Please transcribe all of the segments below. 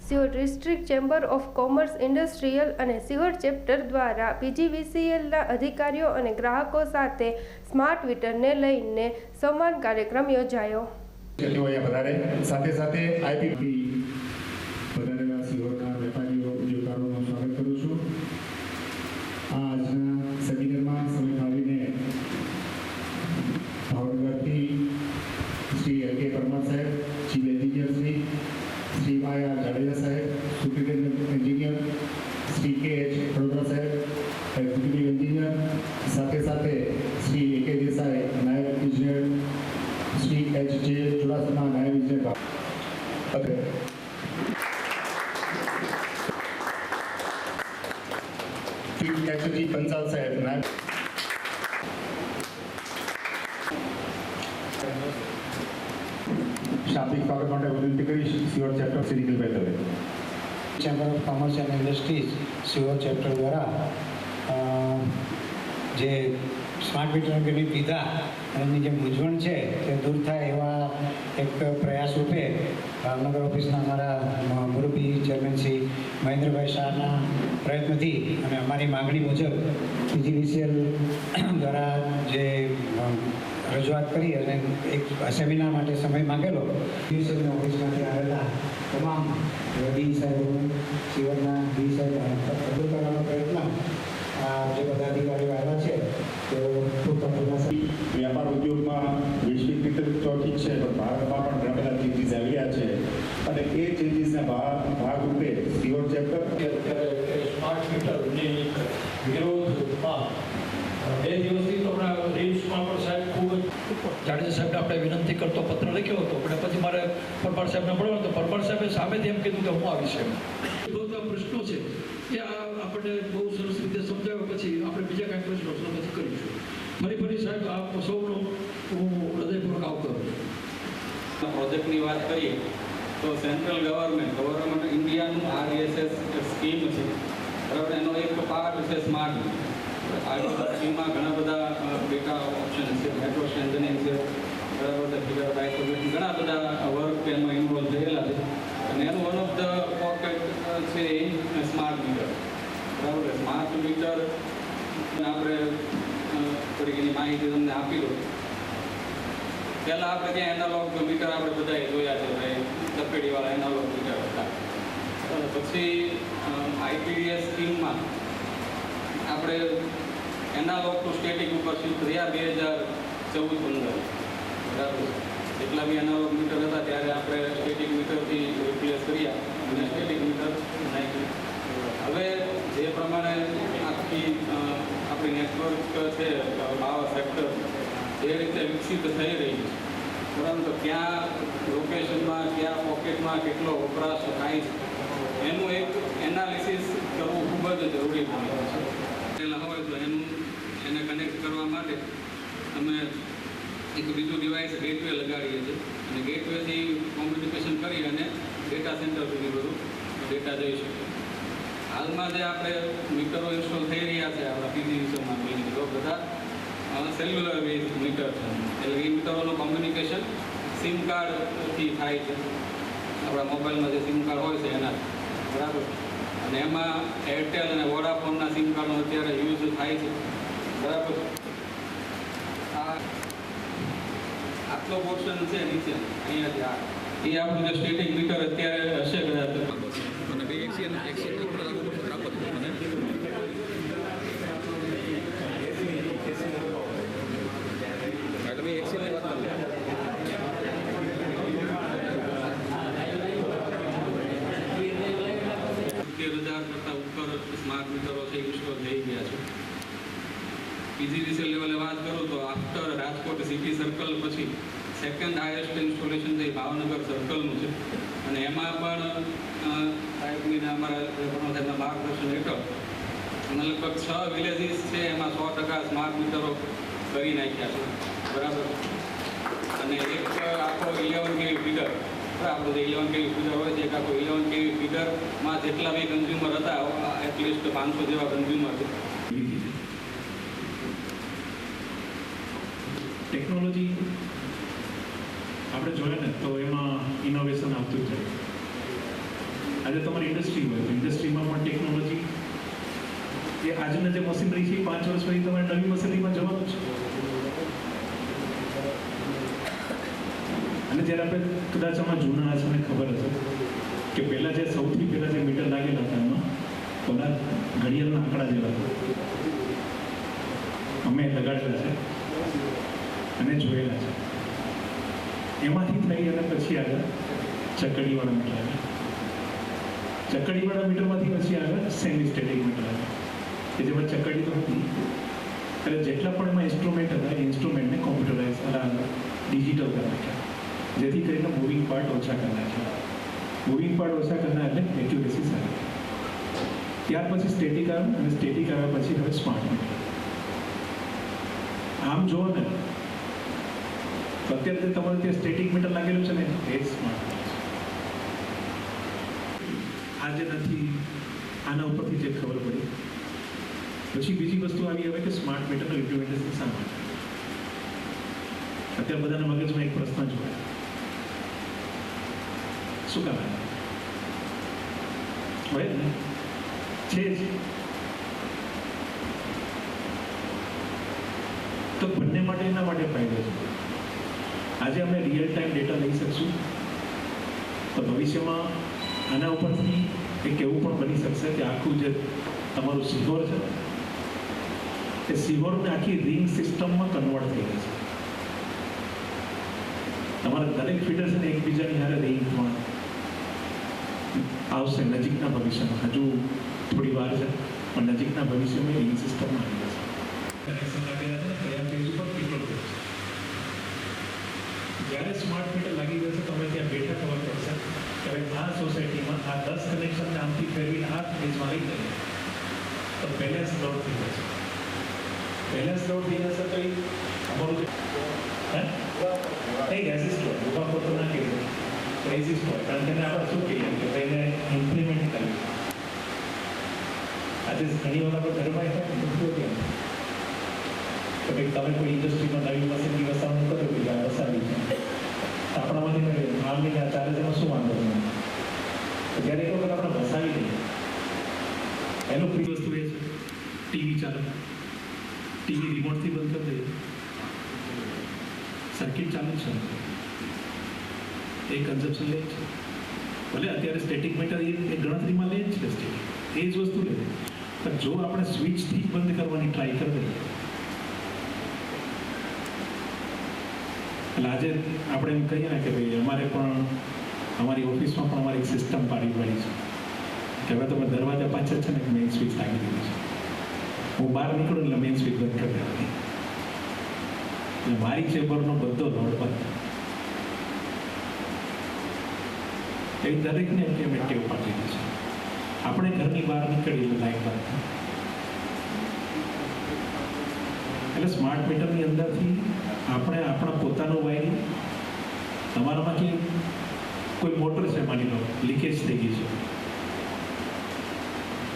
Sihor district chamber of commerce industrial અને Sihor chapter દ્વારા પીજીવીસીએલના અધિકારીઓ અને ગ્રાહકો સાથે સ્માર્ટ મીટરને લઈને સંવાદ કાર્યક્રમ યોજાયો. સાથે સાથે આઈપીપી વધારેલા સિહોરના વેપારીઓ ઉદ્યોગકારોનું સ્વાગત કરું છું. આજના સેમિનારમાં સમય ફાળવીને ભાવનગરથી શ્રી એલ કે પરમાર સાહેબ, chief engineer Shri R Jadeja સાહેબ, સુપ્રિન્ટેન્ડન્ટ એન્જિનિયર શ્રી કે એચ વડોદરા સાહેબ, એક્ઝિક્યુટિવ એન્જિનિયર, સાથે સાથે શ્રી એ કે દેસાઈ, નાયબ ઇજનેર, શ્રી એચ જે ચુડાસમા, નાયબ ઇજનેર, શ્રી એચ પંચાલ સાહેબ, નાયબ શાબ્દિક સ્વાગત માટે વિનંતી કરીશ. Sihor chapter Shri નિખિલભાઈ Dave. Chamber of commerce and industries Sihor chapter દ્વારા જે સ્માર્ટ મીટર અંગેની પીધા અને એની જે મૂંઝવણ છે તે દૂર થાય એવા એક પ્રયાસ રૂપે ભાવનગર ઓફિસના અમારા મુરબ્બી ચેરમેન શ્રી મહેન્દ્રભાઈ શાહના પ્રયત્નથી અને અમારી માગણી મુજબ પીજીવીસીએલ દ્વારા જે રજૂઆત કરી અને એક સેમિનાર માટે સમય માંગેલો, પીજીવીસીએલના ઓફિસમાંથી આવેલા તમામ ડી સાહેબો, સિહોરના ડી સાહેબ રજૂ કરવાનો પ્રયત્ન જે બધા અધિકારીઓ આવ્યા છે તેઓ ખૂબ વ્યાપાર ઉદ્યોગમાં વૈશ્વિક રીતે તો ઠીક છે, પણ ભારતમાં પણ ઘણા બધા ચેન્જીસ આવ્યા છે અને એ ચેન્જીસના ભાગરૂપે સિહોર ચેપ્ટર અત્યારે સ્માર્ટ મીટરની વિરોધમાં 2 દિવસથી તો આપણા રીલ્સમાં પણ સાહેબ ખૂબ જ જાડેજા સાહેબને આપણે વિનંતી કરતો પત્ર લખ્યો હતો, પણ પછી મારે પરમાર સાહેબને મળવાનું તો પરમાર સાહેબે સામેથી એમ કીધું કે હું આવીશ. એમ બધા પ્રશ્નો છે એ આપણને બહુ સરસ રીતે સમજાવ્યા પછી આપણે બીજા કાંઈ પ્રશ્નો પછી કરીશું. ફરી સાહેબ આપ સૌનો હું હૃદયપૂર્વક આવકાર. પ્રોજેક્ટની વાત કરીએ તો સેન્ટ્રલ ગવર્મેન્ટ ઇન્ડિયાનું RESS સ્કીમ છે, બરાબર. એનો એક પાર્ટ છે સ્માર્ટ. આ સ્કીમમાં ઘણા બધા ડેટા ઓપ્શન છે, મેટ્રો સ્ટ્રેન્થનિંગ છે, બરાબર, ફિગર બાયસોલ્યુશન, ઘણા બધા વર્ક એમાં ઇન્વોલ્વ થયેલા છે અને એનું વન ઓફ ધ પોકેટ છે સ્માર્ટ મીટર, બરાબર. સ્માર્ટ મીટર આપણે થોડીક એની માહિતી તમને આપી દો. પહેલાં આપણે ત્યાં એનાલોગ મીટર આપણે બધાએ જોયા છે, ભાઈ તપેડીવાળા એનાલોગ મીટર હતા. પછી IPDS સ્કીમમાં આપણે એનાલોગ ટુ સ્ટેટિક ઉપર શિફ્ટ થયા 2014-15, બરાબર. જેટલા બી એનાલોગ મીટર હતા ત્યારે આપણે સ્ટેટિક મીટરથી રિપ્લેસ કર્યા અને સ્ટેટિક મીટર નાખ્યું. હવે જે પ્રમાણે આખી આપણી નેટવર્ક છે પાવર સેક્ટર જે રીતે વિકસિત થઈ રહી છે, બરાબર, તો ક્યાં લોકેશનમાં ક્યાં પોકેટમાં કેટલો વપરાશ થાય છે એનું એક એનાલિસિસ કરવું ખૂબ જ જરૂરી બને છે. પહેલાં હોય તો એને કનેક્ટ કરવા માટે અમે એક બીજું ડિવાઇસ ગેટવે લગાડીએ છીએ અને ગેટવેથી કોમ્યુનિકેશન કરી અને ડેટા સેન્ટર સુધી બધું ડેટા જઈ શકે. હાલમાં જે આપણે મીટરો ઇન્સ્ટોલ થઈ રહ્યા છે આપણા પીજીવીસીએલમાં તો બધા સેલ્યુલર બેઝ મીટર છે, એટલે એ મીટરોનું કોમ્યુનિકેશન સિમ કાર્ડથી થાય છે. આપણા મોબાઈલમાં જે સિમ કાર્ડ હોય છે એના, બરાબર. અને એમાં એરટેલ અને વોડાફોનના સિમ કાર્ડનો અત્યારે યુઝ થાય છે, બરાબર. આટલો પોર્શન છે નીચે અહીંયાથી એ આપણું જે સ્ટેટિક મીટર અત્યારે હશે કદાચ અને બે એક્સિયન કરતાં ઉપર સ્માર્ટ મીટરો છે ઇન્સ્ટોલ થઈ ગયા છે. પીજીવીસીએલ લેવલે વાત કરું તો આફ્ટર રાજકોટ સિટી સર્કલ પછી સેકન્ડ હાઈએસ્ટ ઇન્સ્ટોલેશન થઈ ભાવનગર સર્કલનું છે અને એમાં પણ સાહેબના અમારા સાહેબના માર્ગદર્શન હેઠળ અને લગભગ 6 વિલેજીસ છે એમાં 100% સ્માર્ટ મીટરો કરી નાખ્યા છે, બરાબર. અને એક આખો 11 kV ફીડર, આપણું જે 11 kV ફીડર હોય છે, એક આખો 11 kV ફીડરમાં જેટલા બી કન્ઝ્યુમર હતા એટલીસ્ટ 500 જેવા કન્ઝ્યુમર છે. ટેકનોલોજી આપણે જોઈએ ને તો એમાં ઇનોવેશન આવતું જાય. આજે તમારી ઇન્ડસ્ટ્રી હોય તો ઇન્ડસ્ટ્રીમાં પણ ટેકનોલોજી એ આજના જે મશીનરી છે 5 વર્ષ પછી તમારે નવી મશીનરીમાં જવાનું છે. અને જ્યારે આપણે કદાચ આમાં જૂના છે મને ખબર હશે કે પહેલાં જે સૌથી પહેલાં જે મીટર લાગેલા હતા એમાં બધા ઘડિયાળના આંકડા જેવા હતા. અમે લગાડેલા છે અને જોયેલા છે. એમાંથી થઈ અને પછી આગળ ચકડીવાળા મીટર આવ્યા. ચકડીવાળા મીટરમાંથી પછી આગળ સેમી સ્ટેટિક મીટર આવ્યા કે જેમાં ચકડી તો હતી એટલે જેટલા પણ એમાં ઇન્સ્ટ્રુમેન્ટ હતા એ ઇન્સ્ટ્રુમેન્ટને કોમ્પ્યુટરાઇઝ ડિજિટલ કરી નાખ્યા, જેથી કરીને મૂવિંગ પાર્ટ ઓછા કરી નાખ્યા. મૂવિંગ પાર્ટ ઓછા કરનાર એટલે એક્યુરેસી સારી. ત્યાર પછી સ્ટેટિક આવ્યું અને સ્ટેટિક આવ્યા પછી હવે સ્માર્ટ મીટર. આમ જુઓ ને તો અત્યારે તમારે ત્યાં સ્ટેટિક મીટર લાગેલું છે ને એ જ સ્માર્ટ મીટર છે. આજે નથી આના ઉપરથી જે ખબર પડી. પછી બીજી વસ્તુ આવી હવે કે સ્માર્ટ મીટરનું ઇમ્પ્લિમેન્ટેશન શા માટે? અત્યારે બધાના મગજમાં એક પ્રશ્ન જ હોય, શું કામ હોય ને છે જ. તો બંને માટે એના માટે ફાયદો છે. આજે અમે રિયલ ટાઈમ ડેટા લઈ શકશું તો ભવિષ્યમાં આના ઉપરથી એક એવું પણ બની શકશે કે આખું જે તમારું સિહોર છે એ સિહોરને આખી રિંગ સિસ્ટમમાં કન્વર્ટ થઈ જશે. તમારા દરેક ફીડર છે ને એકબીજાની હારે રિંગમાં આવશે નજીકના ભવિષ્યમાં. હજુ થોડી વાર છે પણ નજીકના ભવિષ્યમાં રિંગ સિસ્ટમમાં આવી જશે. કનેક્શન લાગેલા છે ને કયા પેજ ઉપર કેટલો પેજ છે. જ્યારે સ્માર્ટ મીટર લાગી જશે તમે ત્યાં બેઠા ખબર પડશે કે હવે આ સોસાયટીમાં આ 10 કનેક્શનને આમથી ફેરવીને આ પેજમાં લઈ જઈએ તો બેલેન્સ લોડ થઈ જશે. બેલેન્સ લોડ થઈ જશે તો એ અમારું એક રેઝિસ્ટ હોય, ઉભા ખોટો ના કહેવું, રેઝિસ્ટ હોય. કારણ કે આપણે શું કહીએ કે ભાઈને ઇમ્પ્લિમેન્ટ કરવી. આજે ઘણી વાર આપણે ઘરમાં કેમ કે ભાઈ તમે કોઈ ઇન્ડસ્ટ્રીમાં નવી મશીનની વસાવણી કરો કે આ વસાવી છે આપણામાંથી માલની ચાલે છે એમાં શું વાંધો નહીં. જ્યારે એક વખત આપણે વસાવી દઈએ એનું પ્રી વસ્તુ એ છે ટીવી ચાલે, ટીવી રિમોટથી બંધ કરી દઈએ, સર્કિટ ચાલુ છે, એ કન્ઝપ્શન લે છે. ભલે અત્યારે સ્ટેટિક મીટર એ ગણતરીમાં લે જ છે, સ્ટેટિક એ જ વસ્તુ લે છે. પણ જો આપણે સ્વિચથી બંધ કરવાની ટ્રાય કરી દઈએ એટલે આજે આપણે એમ કહીએ ને કે ભાઈ અમારે પણ અમારી ઓફિસમાં પણ અમારી એક સિસ્ટમ પાડી પડી છે કે હવે તમે દરવાજા પાછળ છે ને મેઇન સ્વિચ લાગી દીધી છે. હું બહાર નીકળું એટલે મેઇન સ્વિચ બંધ કરી દેવાની એટલે મારી ચેમ્બરનો બધો લોડ બંધ. એ દરેકને એમ કે મેં ટેવ પાડી દીધી છે. આપણે ઘરની બહાર નીકળી એટલે લાઈટ બંધ. એટલે સ્માર્ટ મીટરની અંદરથી આપણે આપણા પોતાનું વાયરિંગ, તમારામાંથી કોઈ મોટર છે માની લો લીકેજ થઈ ગઈ છે,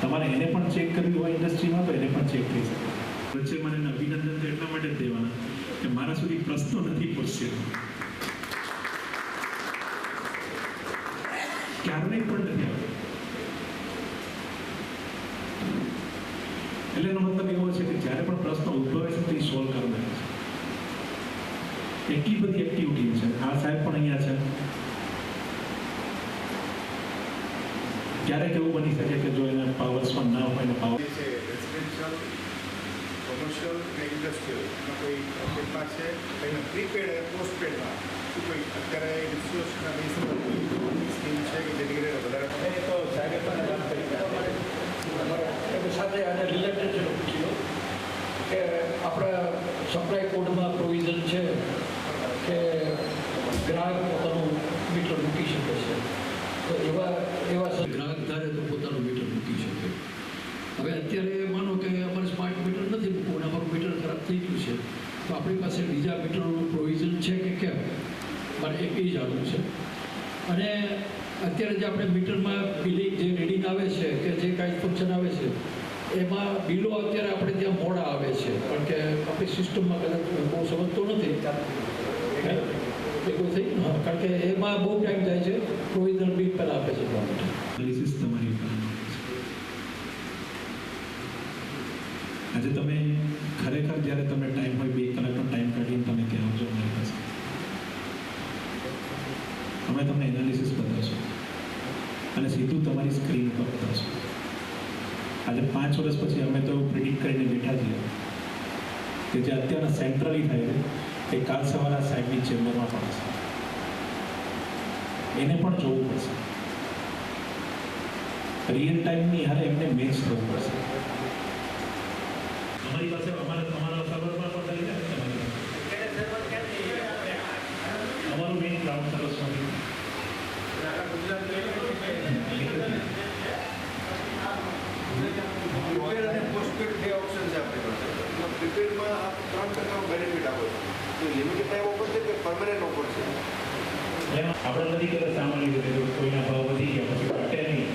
તમારે એને પણ ચેક કરવી હોય ઇન્ડસ્ટ્રીમાં તો એને પણ ચેક થઈ શકે. વચ્ચે મને અભિનંદન તો એટલા માટે જ દેવાના કે મારા સુધી પ્રશ્નો નથી પહોંચશે, ક્યારેય પણ નથી આવતો. એટલે એનો મતલબ એવો છે કે જ્યારે પણ પ્રશ્ન ઉદ્ભવે છે તો એ સોલ્વ કરવાના છે. એટલી બધી એક્ટિવિટી છે. આ સાહેબ પણ અહીંયા છે. ક્યારેક એવું બની શકે કે જો એના પાવર્સમાં ના હોય ને પાવર છે રેસિડેન્શિયલ, કોમર્શિયલ અને ઇન્ડસ્ટ્રીયલ એમાં કોઈ ફેરફાર છે? એમાં પ્રીપેડ અને પોસ્ટપેડમાં શું કોઈ અત્યારે રિસોર્સના બેઝ પર કોઈ સ્કીમ છે કે જેની કરીને વધારે એ તો સાહેબે પણ વાત કરી સાથે આને રિલેટેડ છે પૂછ્યું કે આપણા સપ્લાય કોડમાં પ્રોવિઝન છે કે ગ્રાહક પોતાનું મીટર મૂકી શકે છે. તો એવા ગ્રાહક ધારે તો પોતાનું મીટર મૂકી શકે. હવે અત્યારે માનો કે અમારે સ્માર્ટ મીટર નથી મૂકવું અને અમારું મીટર ખરાબ થઈ ગયું છે તો આપણી પાસે બીજા મીટરનું પ્રોવિઝન છે કે કેમ, મારે એક એ જાણવું છે. અને અત્યારે જે આપણે મીટરમાં બિલિંગ જે રીડિંગ આવે છે કે જે કાંઈ ફંક્શન આવે છે એમાં બિલો અત્યારે આપણે ત્યાં મોડા આવે છે કારણ કે આપણી સિસ્ટમમાં કદાચ બહુ સમજતો નથી એ કોઈ થઈ કારણ કે એમાં બહુ ટાઈમ જાય છે. પ્રોવિઝનલ બિલ પહેલાં આપે છે એટલા માટે. એનાલિસિસ તમારી ઉપર આજે તમે ખરેખર જ્યારે તમે ટાઈમ હોય 2 કલાકનો ટાઈમ કાઢીને તમે ત્યાં આવજો અમારી પાસે, અમે તમને એનાલિસિસ બતાવશું અને સીધું તમારી સ્ક્રીન ઉપર બતાવશું. આજે 5 વર્ષ પછી અમે તો પ્રિડિક્ટ કરીને બેઠા છીએ કે જે અત્યારના સેન્ટ્રલી થાય છે એ કાલ સવારે સાહેબની ચેમ્બરમાં પણ હશે. એને પણ જોવું પડશે, રિયલ ટાઈમની હારે એમને મેચ થવું પડશે. અમારી પાસે અમારા સર્વરમાં પણ થઈ જાય, અમારું મેઇન ગ્રાઉન્ડ સર્વસમાંથી પ્રીપેડ અને પોસ્ટપેડ 2 ઓપ્શન છે આપણી પાસે. પ્રીપેડમાં આપ 3 ટકાનો બેનિફિટ આપો છો, તો લિમિટેડ ટાઈમ ઓફર છે કે પરમેનન્ટ ઓફર છે? એમ આપણે નથી કહેતા સામાન્ય રીતે જો કોઈના ભાવ વધી ગયા પછી ઘટે નહીં,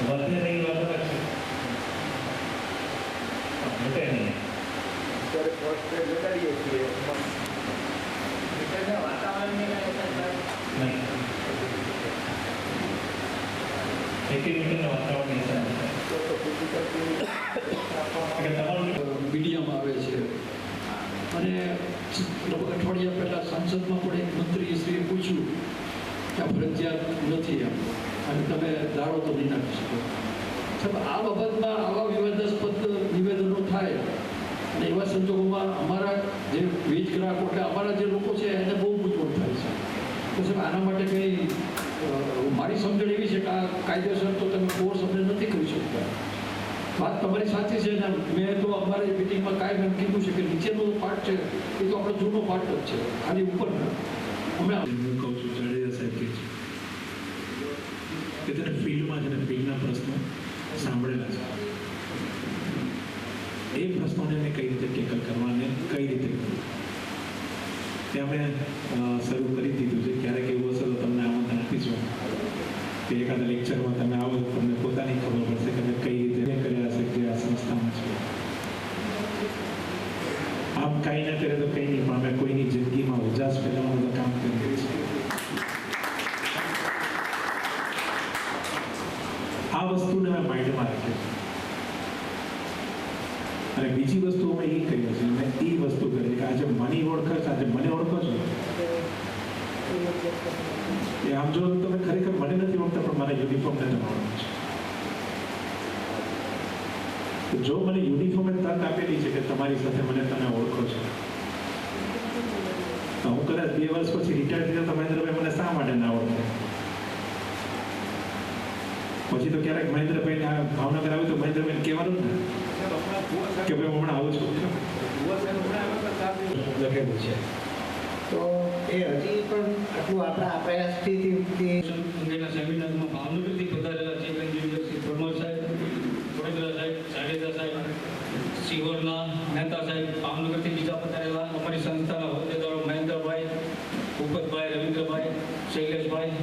વધે નહીં વાત અલગ છે, ઘટે નહીં. અત્યારે પોસ્ટપેડ લગાડીએ છીએ નહીં એક મીટરના વાતાવરણ હિસાબે તમારું મીડિયામાં આવે છે. અને લગભગ અઠવાડિયા પહેલાં સંસદમાં પણ એક મંત્રીશ્રીએ પૂછ્યું કે આ ફરજિયાત નથી એમ, અને તમે ધારો તો નહીં નાખી શકો. સાહેબ, આ બાબતમાં આવા વિવાદાસ્પદ નિવેદનો થાય અને એવા સંજોગોમાં અમારા જે વીજ ગ્રાહકો એટલે અમારા જે લોકો છે એને બહુ મૂંઝવણ થાય છે. તો સાહેબ, આના માટે કંઈ મારી સમજણ એવી છે કે આ કાયદેસર તો તમે કોર્સ અમને નથી કરી શકતા. વાત તમારી સાચી છે ને, મેં તો અમારી મિટિંગમાં કાંઈ એમ કીધું છે કે નીચેનો પાર્ટ છે એ તો આપણો જૂનો પાર્ટ જ છે, ખાલી ઉપરના અમે હું કહું છું જાડેજા સાહેબ કે તેને ફિલ્ડમાં છે ને ફિલ્ડના પ્રશ્નો સાંભળેલા છે, એ પ્રશ્નોને મેં કઈ રીતે ટેકલ કરવા અને કઈ રીતે કરવું તે અમે શરૂ કરી દીધું છે. ક્યારેક એવું હશે તો તમને આમંત્રણ આપીશું કે એકાદા લેક્ચરમાં તમે આવો, તમને પોતાની ખબર પડશે કે મેં કઈ રીતે કર્યા હશે જે આ સંસ્થામાં છે. આમ કાંઈ ના કરે તો કંઈ નહીં, પણ અમે કોઈની જિંદગીમાં ઉજાસ ફેલાવવાનું તો કામ કરીએ છીએ. આ વસ્તુને મેં માઇન્ડમાં રાખી છે. અને બીજી વસ્તુ અમે એ કહી છે, અમે એ વસ્તુ કરી કે આજે મને ઓળખો છો, આજે મને ઓળખો છો એ આમ જો તમે ખરેખર મને નથી ઓળખતા, પણ મારા યુનિફોર્મને તમે ઓળખો છો. જો મને યુનિફોર્મે તક આપેલી છે કે તમારી સાથે મને તમે ઓળખો છો, તો હું કદાચ 2 વર્ષ પછી રિટાયર થયો તો મહેન્દ્રભાઈ મને શા માટે ના ઓળખે? પછી તો ક્યારેક મહેન્દ્રભાઈને આ ભાવનગર આવ્યું તો મહેન્દ્રભાઈને કહેવાનું ને કે ભાઈ હું હમણાં આવું છું લખેલું છે. તો એ હજી પણ આટલું આપણા પ્રયાસથી અંગેના સેમિનારમાં ભાવનગરથી પધારેલા ચીફ એન્જિનિયર શ્રી પરમાર સાહેબ, વડોદરા સાહેબ, જાડેજા સાહેબ, સિહોરના મહેતા સાહેબ, ભાવનગરથી બીજા પધારેલા અમારી સંસ્થાના હોદ્દેદારો મહેન્દ્રભાઈ, ભૂપતભાઈ, રવિન્દ્રભાઈ, શૈલેષભાઈ.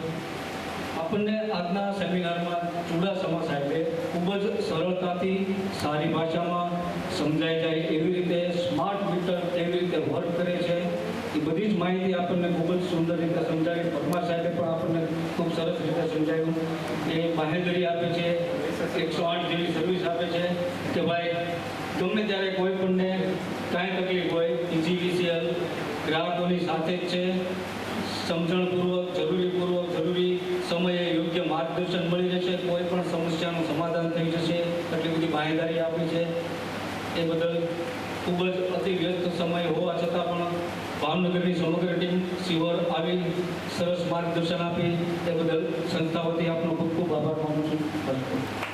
આપણને આજના સેમિનારમાં ચુડાસમા સાહેબે ખૂબ જ સરળતાથી સારી ભાષામાં સમજાઈ જાય એવી રીતે સ્માર્ટ મીટર કેવી રીતે વર્ક કરે છે એ બધી જ માહિતી આપણને ખૂબ જ સુંદર રીતે સમજાવી. પરમાર સાહેબે પણ આપણને ખૂબ સરસ રીતે સમજાવ્યું. એ બાહેંધરી આપે છે, 108 જેવી સર્વિસ આપે છે કે ભાઈ ગમે ત્યારે કોઈ પણને કાંઈ તકલીફ હોય PGVCL ગ્રાહકોની સાથે જ છે. સમજણપૂર્વક, જરૂરી સમયે યોગ્ય માર્ગદર્શન મળી રહેશે, કોઈ પણ સમસ્યાનું સમાધાન થઈ જશે, એટલી બધી બાહેંધરી આપી છે. એ બદલ ખૂબ જ અતિ વ્યસ્ત સમય હોવા છતાં પણ ભાવનગરની સમગ્ર ટીમ સિહોર આવી સરસ માર્ગદર્શન આપી એ બદલ સંસ્થા વતી આપનો ખૂબ ખૂબ આભાર માનું છું.